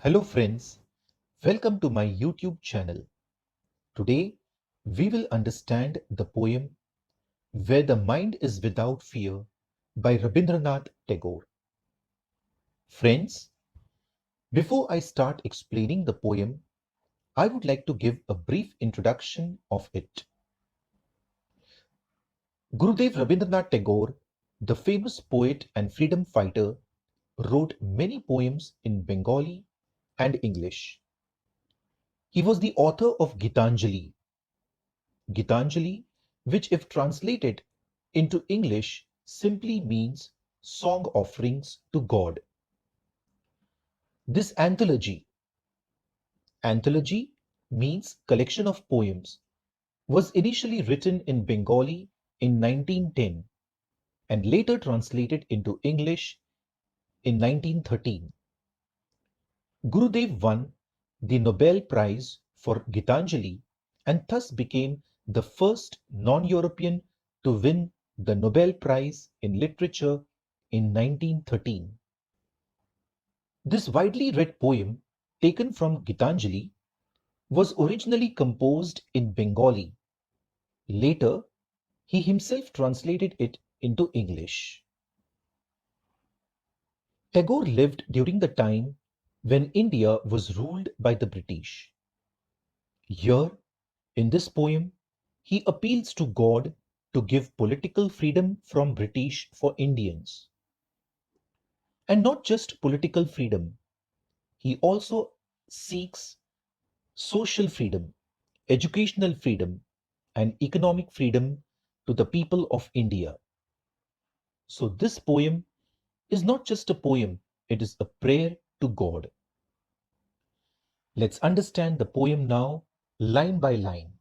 Hello friends, welcome to my YouTube channel. Today we will understand the poem Where the Mind is Without Fear by Rabindranath Tagore. Friends, before I start explaining the poem, I would like to give a brief introduction of it. Gurudev Rabindranath Tagore, the famous poet and freedom fighter, wrote many poems in Bengali and English. He was the author of Gitanjali, which if translated into English simply means song offerings to God. This anthology means collection of poems, was initially written in Bengali in 1910 and later translated into English in 1913. Gurudev won the Nobel Prize for Gitanjali and thus became the first non-European to win the Nobel Prize in Literature in 1913. This widely read poem, taken from Gitanjali, was originally composed in Bengali. Later, he himself translated it into English. Tagore lived during the time when India was ruled by the British. Here, in this poem, he appeals to God to give political freedom from British for Indians. And not just political freedom, he also seeks social freedom, educational freedom, and economic freedom to the people of India. So this poem is not just a poem, it is a prayer to God. Let's understand the poem now, line by line.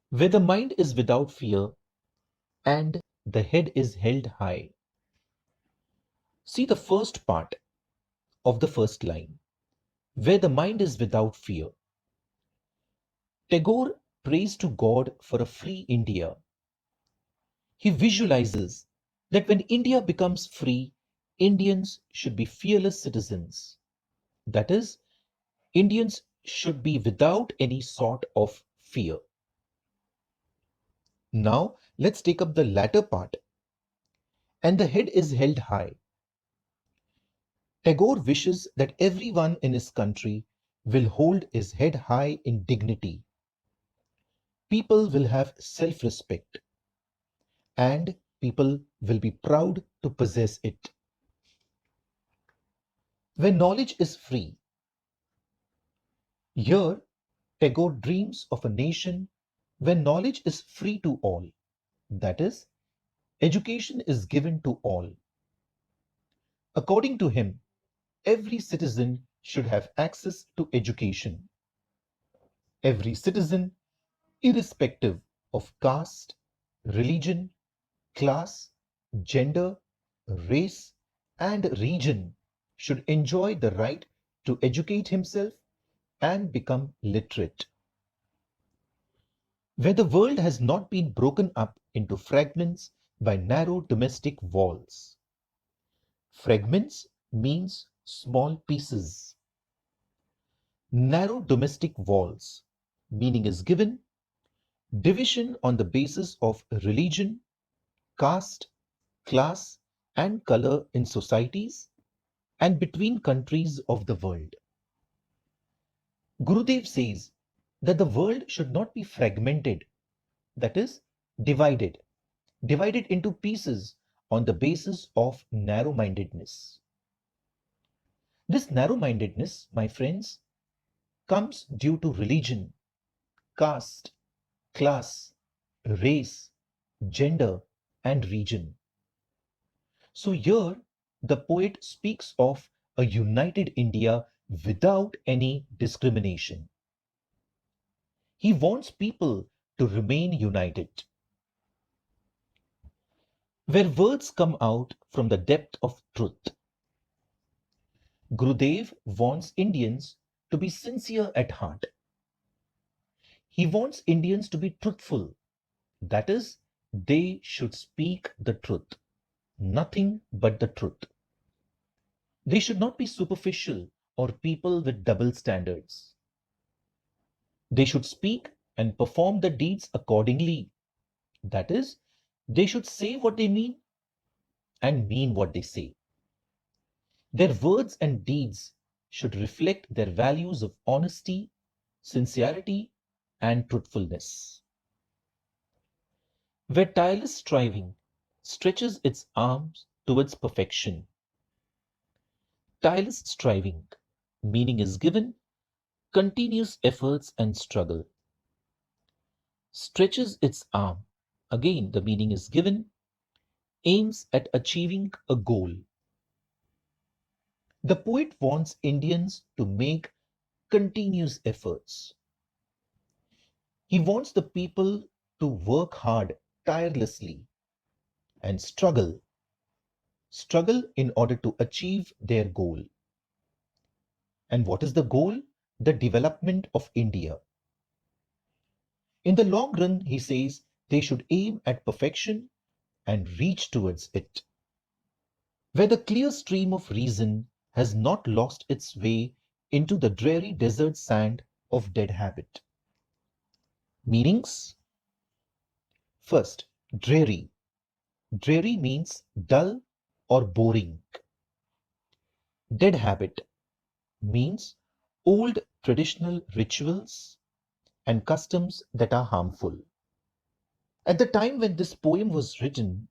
Where the mind is without fear and the head is held high. See the first part of the first line, where the mind is without fear. Tagore prays to God for a free India. He visualizes that when India becomes free, Indians should be fearless citizens. That is, Indians should be without any sort of fear. Now, let's take up the latter part. And the head is held high. Tagore wishes that everyone in his country will hold his head high in dignity. People will have self-respect and people will be proud to possess it. When knowledge is free, here Tagore dreams of a nation where knowledge is free to all. That is, education is given to all. According to him, every citizen should have access to education. Every citizen, irrespective of caste, religion, class, gender, race, and region, should enjoy the right to educate himself and become literate. Where the world has not been broken up into fragments by narrow domestic walls. Fragments means small pieces. Narrow domestic walls, meaning is given, division on the basis of religion, caste, class, and color in societies and between countries of the world. Gurudev says that the world should not be fragmented, that is, divided, divided into pieces on the basis of narrow-mindedness. This narrow-mindedness, my friends, comes due to religion, caste, class, race, gender, and region. So here the poet speaks of a united India without any discrimination. He wants people to remain united. Where words come out from the depth of truth. Gurudev wants Indians to be sincere at heart. He wants Indians to be truthful. That is, they should speak the truth, nothing but the truth. They should not be superficial or people with double standards. They should speak and perform the deeds accordingly. That is, they should say what they mean and mean what they say. Their words and deeds should reflect their values of honesty, sincerity, and truthfulness. Where tireless striving stretches its arms towards perfection, tireless striving, meaning is given, continuous efforts and struggle, stretches its arm, again the meaning is given, aims at achieving a goal. The poet wants Indians to make continuous efforts. He wants the people to work hard, tirelessly, and struggle in order to achieve their goal. And what is the goal? The development of India. In the long run, he says, they should aim at perfection and reach towards it. Where the clear stream of reason has not lost its way into the dreary desert sand of dead habit. Meanings? First, dreary. Dreary means dull or boring. Dead habit means old traditional rituals and customs that are harmful. At the time when this poem was written,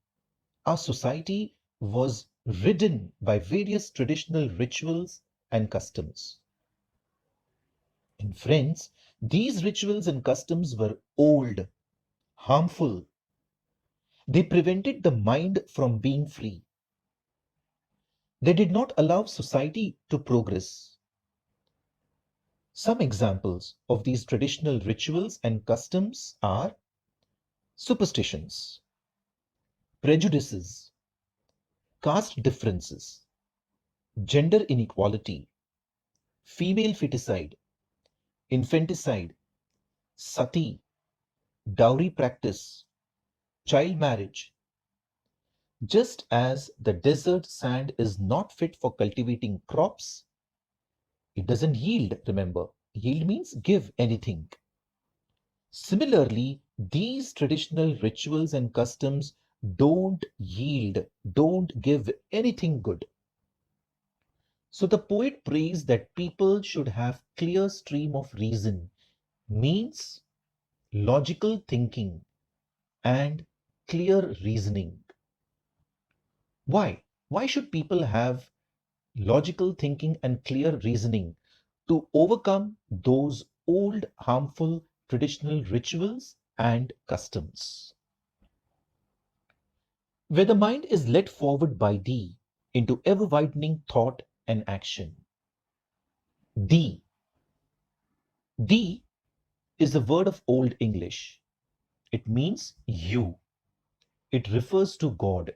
our society was ridden by various traditional rituals and customs. And friends, these rituals and customs were old, harmful. They prevented the mind from being free. They did not allow society to progress. Some examples of these traditional rituals and customs are superstitions, prejudices, caste differences, gender inequality, female feticide, infanticide, sati, dowry practice, child marriage. Just as the desert sand is not fit for cultivating crops, it doesn't yield, remember. Yield means give anything. Similarly, these traditional rituals and customs don't yield, don't give anything good. So the poet prays that people should have clear stream of reason, means logical thinking and clear reasoning. Why? Why should people have logical thinking and clear reasoning to overcome those old harmful traditional rituals and customs? Where the mind is led forward by thee into ever widening thought and action. Thee. Thee is a word of Old English. It means you. It refers to God.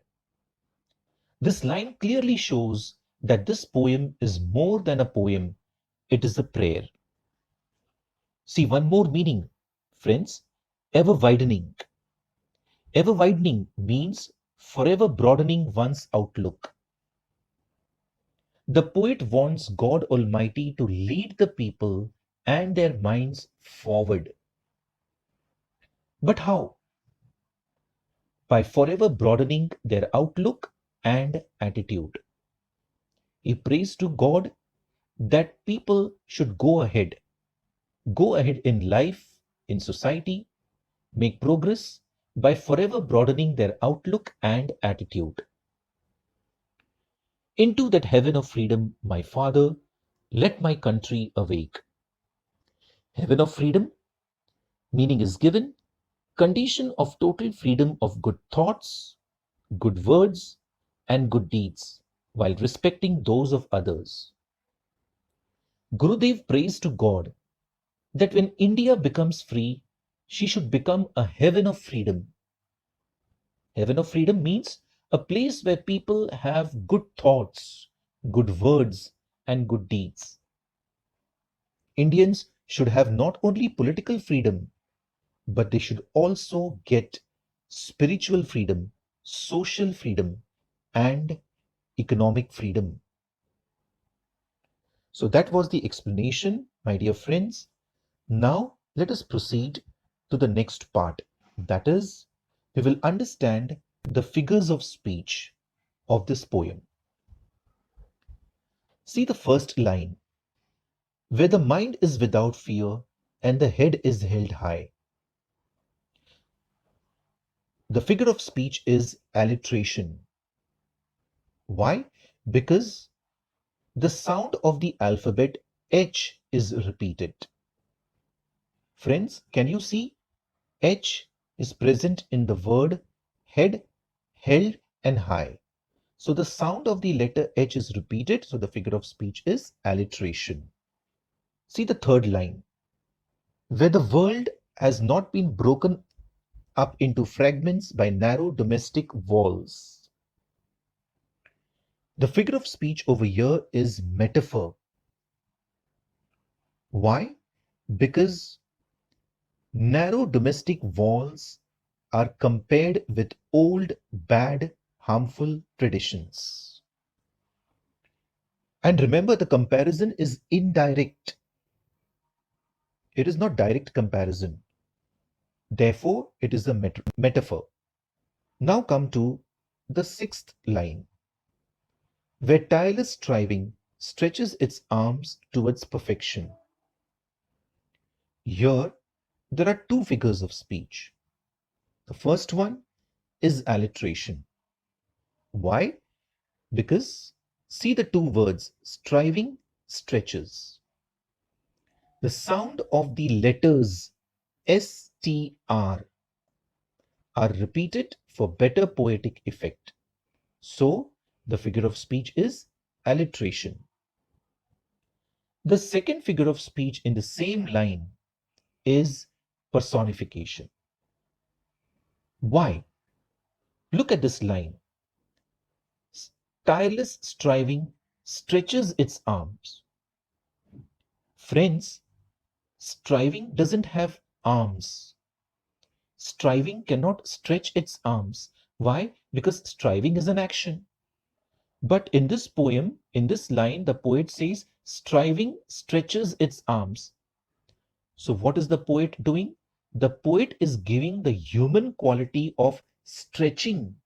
This line clearly shows that this poem is more than a poem, it is a prayer. See, one more meaning, friends, ever widening. Ever widening means forever broadening one's outlook. The poet wants God Almighty to lead the people and their minds forward. But how? By forever broadening their outlook and attitude. He prays to God that people should go ahead in life, in society, make progress by forever broadening their outlook and attitude. Into that heaven of freedom, my Father, let my country awake. Heaven of freedom, meaning is given, condition of total freedom of good thoughts, good words, and good deeds, while respecting those of others. Gurudev prays to God that when India becomes free, she should become a heaven of freedom. Heaven of freedom means a place where people have good thoughts, good words, and good deeds. Indians should have not only political freedom, but they should also get spiritual freedom, social freedom, and economic freedom. So that was the explanation, my dear friends. Now let us proceed to the next part. That is, we will understand the figures of speech of this poem. See the first line, where the mind is without fear and the head is held high. The figure of speech is alliteration. Why? Because the sound of the alphabet H is repeated. Friends, can you see? H is present in the word head, held, and high. So the sound of the letter H is repeated, so the figure of speech is alliteration. See the third line, where the world has not been broken up into fragments by narrow domestic walls. The figure of speech over here is metaphor. Why? Because narrow domestic walls are compared with old, bad, harmful traditions. And remember, the comparison is indirect. It is not direct comparison. Therefore, it is a metaphor. Now come to the sixth line, where tireless striving stretches its arms towards perfection. Here, there are two figures of speech. The first one is alliteration. Why? Because see the two words, striving, stretches. The sound of the letters STR are repeated for better poetic effect. So, the figure of speech is alliteration. The second figure of speech in the same line is personification. Why? Look at this line. Tireless striving stretches its arms. Friends, striving doesn't have arms. Striving cannot stretch its arms. Why? Because striving is an action. But in this poem, in this line, the poet says, striving stretches its arms. So what is the poet doing? The poet is giving the human quality of stretching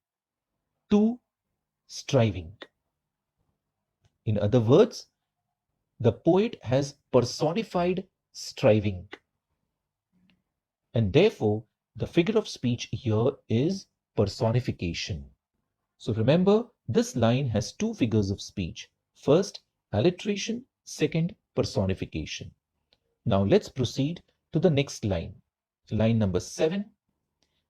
to striving. In other words, the poet has personified striving. And therefore, the figure of speech here is personification. So remember, this line has two figures of speech. First, alliteration. Second, personification. Now let's proceed to the next line. Line number 7,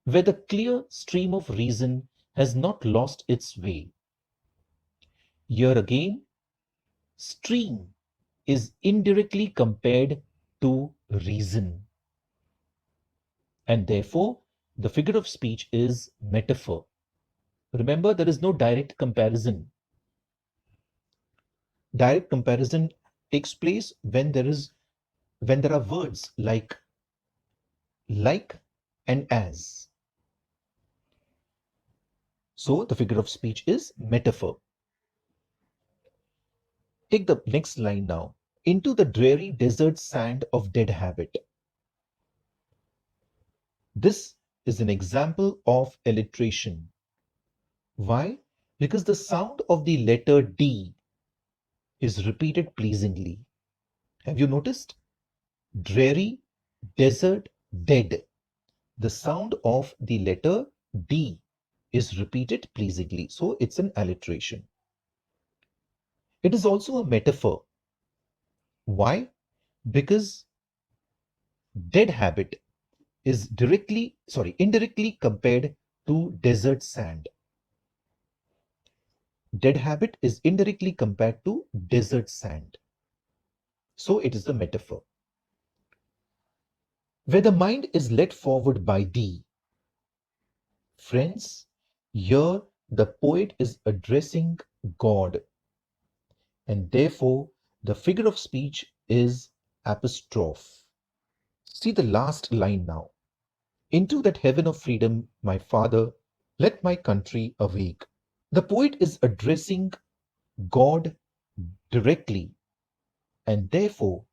where the clear stream of reason has not lost its way. Here again, stream is indirectly compared to reason. And therefore, the figure of speech is metaphor. Remember, there is no direct comparison. Direct comparison takes place when there are words like and as. So the figure of speech is metaphor. Take the next line now. Into the dreary desert sand of dead habit. This is an example of alliteration. Why? Because the sound of the letter D is repeated pleasingly. Have you noticed? Dreary, desert, dead. The sound of the letter D is repeated pleasingly. So it's an alliteration. It is also a metaphor. Why? Because dead habit is indirectly compared to desert sand. Dead habit is indirectly compared to desert sand. So it is a metaphor. Where the mind is led forward by thee. Friends, here the poet is addressing God, and therefore the figure of speech is apostrophe. See the last line now. Into that heaven of freedom, my father, let my country awake. The poet is addressing God directly. and therefore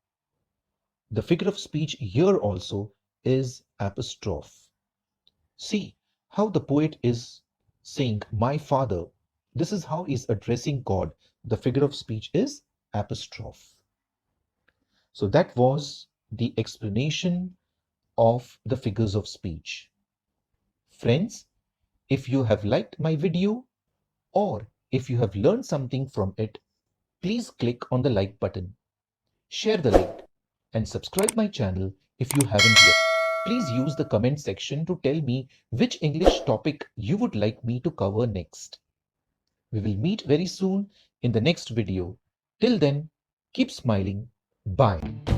the figure of speech here also is apostrophe. See how the poet is saying, my father. This is how he's addressing God. The figure of speech is apostrophe. So that was the explanation of the figures of speech. Friends, if you have liked my video or if you have learned something from it, please click on the like button, share the link and subscribe my channel if you haven't yet. Please use the comment section to tell me which English topic you would like me to cover next. We will meet very soon in the next video. Till then, keep smiling. Bye.